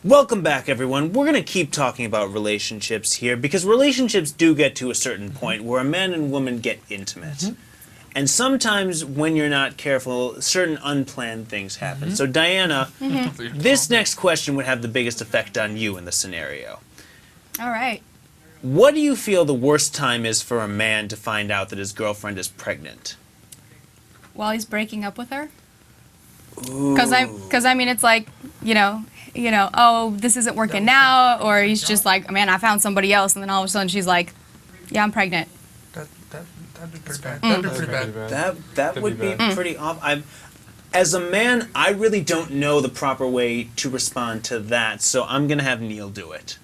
Welcome back, everyone. We're going to keep talking about relationships here because relationships do get to a certain point where a man and woman get intimate. And sometimes when you're not careful, certain unplanned things happen. So Diana, this next question would have the biggest effect on you in the scenario. All right. What do you feel the worst time is for a man to find out that his girlfriend is pregnant? While he's breaking up with her? Because I mean, it's like, oh, this isn't working now, or he's just like, man, I found somebody else, and then all of a sudden she's like, yeah, I'm pregnant. That'd be pretty bad. That'd be pretty bad. That would be pretty awful. As a man, I really don't know the proper way to respond to that, so I'm going to have Neil do it.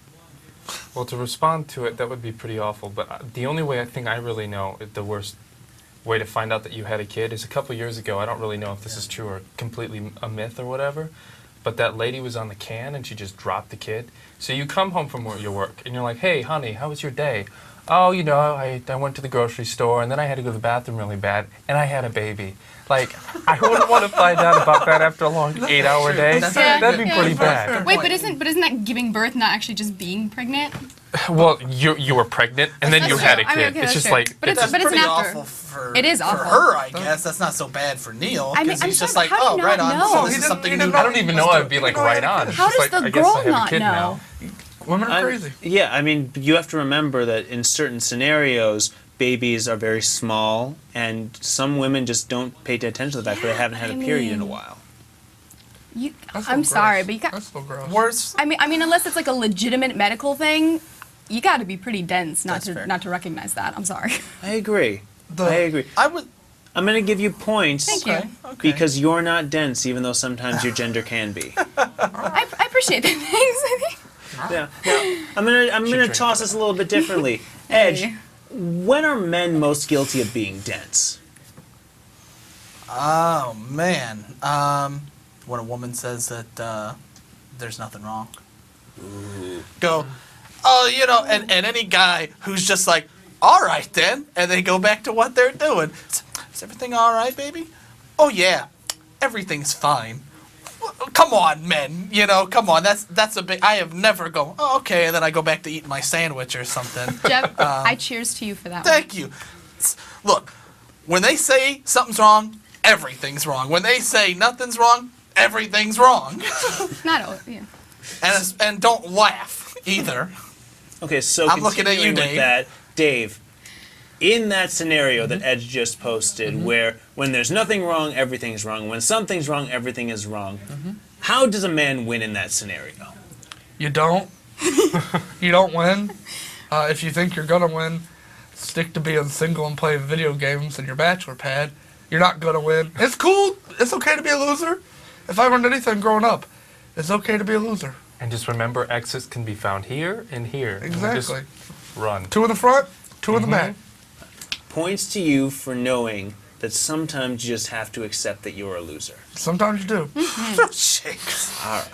Well, to respond to it, that would be pretty awful, but the only way I think I really know the worst way to find out that you had a kid is a couple years ago. I don't really know if this is true or completely a myth or whatever, but that lady was on the can and she just dropped the kid. So you come home from your work and you're like, hey, honey, how was your day? Oh, I went to the grocery store and then I had to go to the bathroom really bad and I had a baby. Like, I wouldn't want to find out about that after a long 8-hour day. That'd be pretty bad. Wait, but isn't that giving birth not actually just being pregnant? Well, you were pregnant and then you had a kid. I mean, okay, it's that's just true. like... But it's pretty after. awful for, It is for awful. her, I guess. That's not so bad for Neil. I mean, Because he's I'm just sorry, like, how do you right not on. know? So this is something new. I don't even know I'd be like right on. How It's does just like, the I guess I girl have a not kid know? now. Women are crazy. Yeah, I mean, you have to remember that in certain scenarios, babies are very small, and some women just don't pay attention to the fact that they haven't had a period in a while. I'm sorry, but you got. That's a little gross. Worse. I mean, unless it's like a legitimate medical thing, you got to be pretty dense not to recognize that. I'm sorry. I agree. I agree. I would. I'm going to give you points Thank you. Okay. because you're not dense, even though sometimes your gender can be. I appreciate that. Thanks. Yeah. Now, I'm gonna toss this a little bit differently. Edge, when are men most guilty of being dense? Oh man. When a woman says that there's nothing wrong. Go. Oh, and any guy who's just like, all right then, and they go back to what they're doing. Is everything all right, baby? Oh yeah, everything's fine. Come on, men. Come on. That's a big. I have never go. Oh, okay, and then I go back to eating my sandwich or something. Jeff, I cheers to you for that. Thank you. Look, when they say something's wrong, everything's wrong. When they say nothing's wrong, everything's wrong. Not always. Yeah. And don't laugh either. Okay, so I'm looking at you, continuing with Dave. that, Dave, in that scenario that Edge just posted, where when there's nothing wrong, everything's wrong. When something's wrong, everything is wrong. How does a man win in that scenario? You don't. You don't win. If you think you're gonna win, stick to being single and playing video games in your bachelor pad. You're not gonna win. It's cool. It's okay to be a loser. If I learned anything growing up, it's okay to be a loser. And just remember, exits can be found here and here. Exactly. Just run. 2 in the front, 2 in the back. Points to you for knowing that sometimes you just have to accept that you're a loser. Sometimes you do. Shakes. All right.